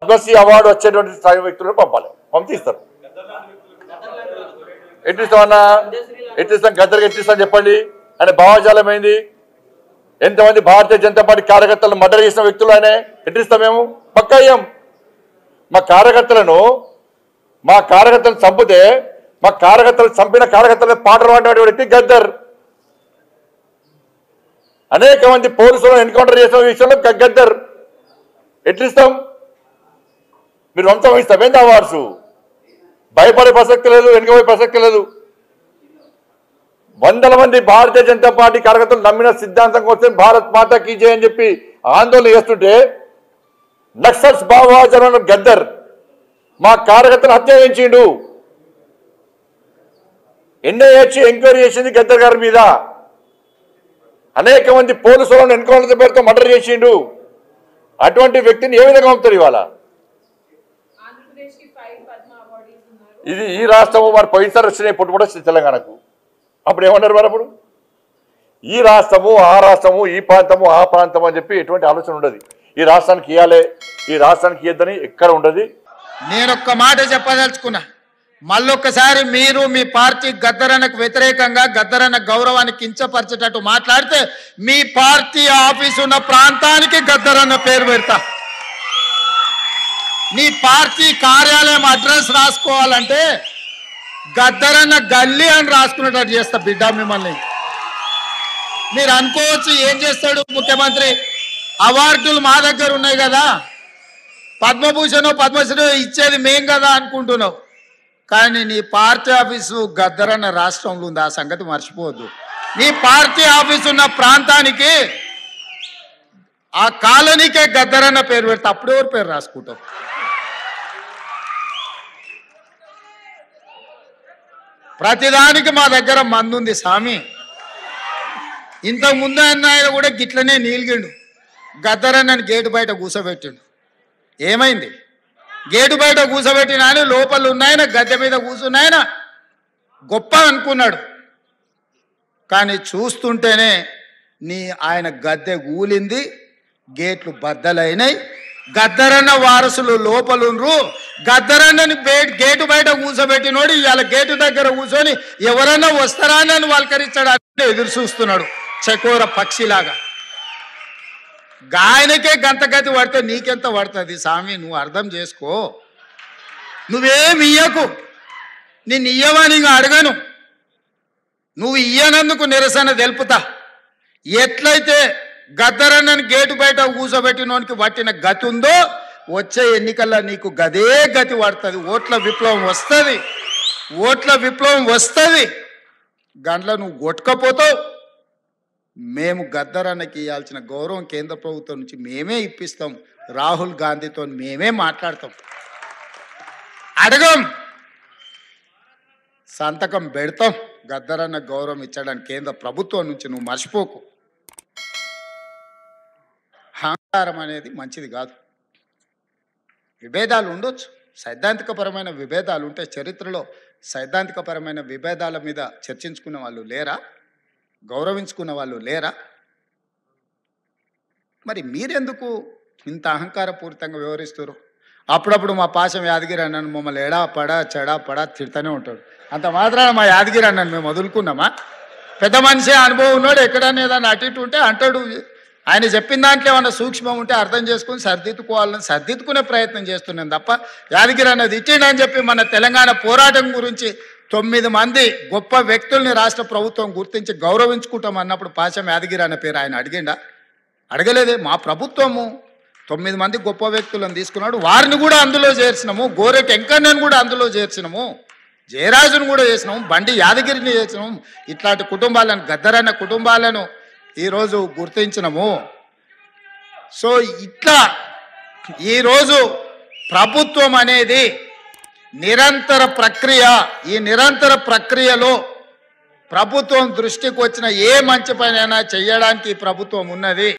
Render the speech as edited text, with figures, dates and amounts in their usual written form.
Padmashri award వచ్చేటువంటి స్థాయి వ్యక్తులను పంపాలి, పంపిస్తారు. ఎట్టిస్తామన్నా, ఎట్టిస్తాం, గద్దరికి ఎట్టిస్తాం చెప్పండి. ఆయన భావజాలం ఏంది? ఎంతమంది భారతీయ జనతా పార్టీ కార్యకర్తలను మర్డర్ చేసిన వ్యక్తులు ఆయన ఎట్టిస్తాం మేము? పక్కా అయ్యాం. మా కార్యకర్తలను చంపితే మా కార్యకర్తలు చంపిన కార్యకర్తలను పాటలు పాడిన వ్యక్తి గద్దర్. అనేక మంది పోలీసులను ఎన్కౌంటర్ చేసిన విషయంలో గద్దర్. ఎట్లిస్తాం? మీరు వంశం వహిస్తాం ఏంటి అవార్డ్స్? భయపడే ప్రసక్తి లేదు, వెనుకపోయే ప్రసక్తి లేదు. వందల మంది భారతీయ జనతా పార్టీ కార్యకర్తలు నమ్మిన సిద్ధాంతం కోసం భారత్ మాతా కీ జై అని చెప్పి ఆందోళన చేస్తుంటే నక్సల్స్ భావజాలం గద్దర్ మా కార్యకర్తలు హత్య చేయించిండు. ఎన్ఐఏ ఎంక్వైరీ చేసింది గద్దర్ గారి మీద. అనేక మంది పోలీసులను ఎన్కౌంటర్ పేరుతో మర్డర్ చేసిండు. అటువంటి వ్యక్తిని ఏ విధంగా పంపుతారు ఇవాళ? ఇది ఈ రాష్ట్రము మరి పోయినసారి వచ్చినాయి, పొట్టుపడి వచ్చింది తెలంగాణకు. అప్పుడు ఏమన్నారు మరి? అప్పుడు ఈ రాష్ట్రము ఆ రాష్ట్రము, ఈ ప్రాంతము ఆ ప్రాంతము అని చెప్పి ఎటువంటి ఆలోచన ఉండదు. ఈ రాష్ట్రానికి ఇవ్వాలి, ఈ రాష్ట్రానికి ఇవ్వద్దని ఎక్కడ ఉండదు. నేనొక్క మాట చెప్పదలుచుకున్నా. మళ్ళొక్కసారి మీరు మీ పార్టీ గద్దరన్నకు వ్యతిరేకంగా, గద్దరన్న గౌరవాన్ని కించపరిచేటట్టు మాట్లాడితే మీ పార్టీ ఆఫీసు ఉన్న ప్రాంతానికి గద్దరన్న పేరు పెడతా. నీ పార్టీ కార్యాలయం అడ్రస్ రాసుకోవాలంటే గద్దరన్న గల్లీ అని రాసుకునేటట్టు చేస్తా బిడ్డ మిమ్మల్ని. మీరు అనుకోవచ్చు ఏం చేస్తాడు ముఖ్యమంత్రి, అవార్డులు మా దగ్గర ఉన్నాయి కదా, పద్మభూషణ్ పద్మశ్రీ ఇచ్చేది మేం కదా అనుకుంటున్నావు. కానీ నీ పార్టీ ఆఫీసు గద్దరన్న రాష్ట్రంలో ఉంది, ఆ సంగతి మర్చిపోవద్దు. నీ పార్టీ ఆఫీసు ఉన్న ప్రాంతానికి, ఆ కాలనీకే గద్దరన్న పేరు పెడితే అప్పుడు ఎవరు పేరు రాసుకుంటావు? ప్రతిదానికి మా దగ్గర మందు ఉంది స్వామి. ఇంతకు ముందు ఆయన కూడా గిట్లనే నీలిగిండు. గద్దరన్నని గేటు బయట కూర్చోబెట్టిండు. ఏమైంది? గేటు బయట కూర్చోబెట్టిన ఆయన లోపల ఉన్నాయన, గద్దె మీద కూర్చున్నాయన గొప్ప అనుకున్నాడు. కానీ చూస్తుంటేనే ఆయన గద్దె కూలింది, గేట్లు బద్దలైనాయి. గద్దరన్న వారసులు లోపలుండ్రు. గద్దరన్నని గేటు బయట కూర్చోబెట్టినోడు ఇవాళ గేటు దగ్గర కూర్చొని ఎవరన్నా వస్తారా అని వాళ్ళకరించడానికి ఎదురు చూస్తున్నాడు చకోర పక్షిలాగా. గాయనకే గంతగతి పడితే నీకెంత పడుతుంది స్వామి? నువ్వు అర్థం చేసుకో. నువ్వేమి ఇయ్యకు, నిన్ను ఇయ్యవని ఇంకా అడగను. నువ్వు ఇయ్యనందుకు నిరసన తెలుపుతా. ఎట్లయితే గద్దరన్నని గేటు బయట కూర్చోబెట్టినోనికి పట్టిన గతి ఉందో వచ్చే ఎన్నికల్లో నీకు గదే గతి పడుతుంది. ఓట్ల విప్లవం వస్తుంది, ఓట్ల విప్లవం వస్తుంది. గండ్ల నువ్వు కొట్టుకపోతావు. మేము గద్దరన్నకి ఇవ్వాల్సిన గౌరవం కేంద్ర ప్రభుత్వం నుంచి మేమే ఇప్పిస్తాం. రాహుల్ గాంధీతో మేమే మాట్లాడతాం. అడగం, సంతకం పెడతాం. గద్దరన్న గౌరవం ఇచ్చడానికి కేంద్ర ప్రభుత్వం నుంచి నువ్వు మర్చిపోకు. అహంకారం అనేది మంచిది కాదు. విభేదాలు ఉండొచ్చు, సైద్ధాంతికపరమైన విభేదాలు ఉంటే. చరిత్రలో సైద్ధాంతికపరమైన విభేదాల మీద చర్చించుకున్న వాళ్ళు లేరా? గౌరవించుకున్న వాళ్ళు లేరా? మరి మీరెందుకు ఇంత అహంకారపూరితంగా వ్యవహరిస్తారు? అప్పుడప్పుడు మా పాశం యాదగిరి అన్నను మమ్మల్ని ఎడా పడా చెడా పడా తిడతానే ఉంటాడు. అంత మాత్రాన మా యాదగిరి అన్నను మేము వదులుకున్నామా? పెద్ద మనిషి అనుభవం ఉన్నాడు, ఎక్కడన్నా ఏదన్నా అటు ఇటు ఉంటే అంటాడు. ఆయన చెప్పిన దాంట్లో ఏమన్నా సూక్ష్మం ఉంటే అర్థం చేసుకుని సరిదిద్దుకోవాలని సరిదిద్దుకునే ప్రయత్నం చేస్తున్నాను తప్ప యాదగిరి అన్నది ఇచ్చిండని చెప్పి మన తెలంగాణ పోరాటం గురించి 9 మంది గొప్ప వ్యక్తుల్ని రాష్ట్ర ప్రభుత్వం గుర్తించి గౌరవించుకుంటాం అన్నప్పుడు పాశం యాదగిరి అన్న పేరు ఆయన అడిగిండా? అడగలేదే. మా ప్రభుత్వము 9 మంది గొప్ప వ్యక్తులను తీసుకున్నాడు, వారిని కూడా అందులో చేర్చినాము. గోరెటి వెంకన్నను కూడా అందులో చేర్చినాము, జయరాజును కూడా చేసినాము, బండి యాదగిరిని చేసినాము. ఇట్లాంటి కుటుంబాలను, గద్దరన్న కుటుంబాలను ఈరోజు గుర్తించినము. సో ఇట్లా ఈరోజు ప్రభుత్వం అనేది నిరంతర ప్రక్రియ. ఈ నిరంతర ప్రక్రియలో ప్రభుత్వం దృష్టికి వచ్చిన ఏ మంచి పనైనా చేయడానికి ప్రభుత్వం ఉన్నది.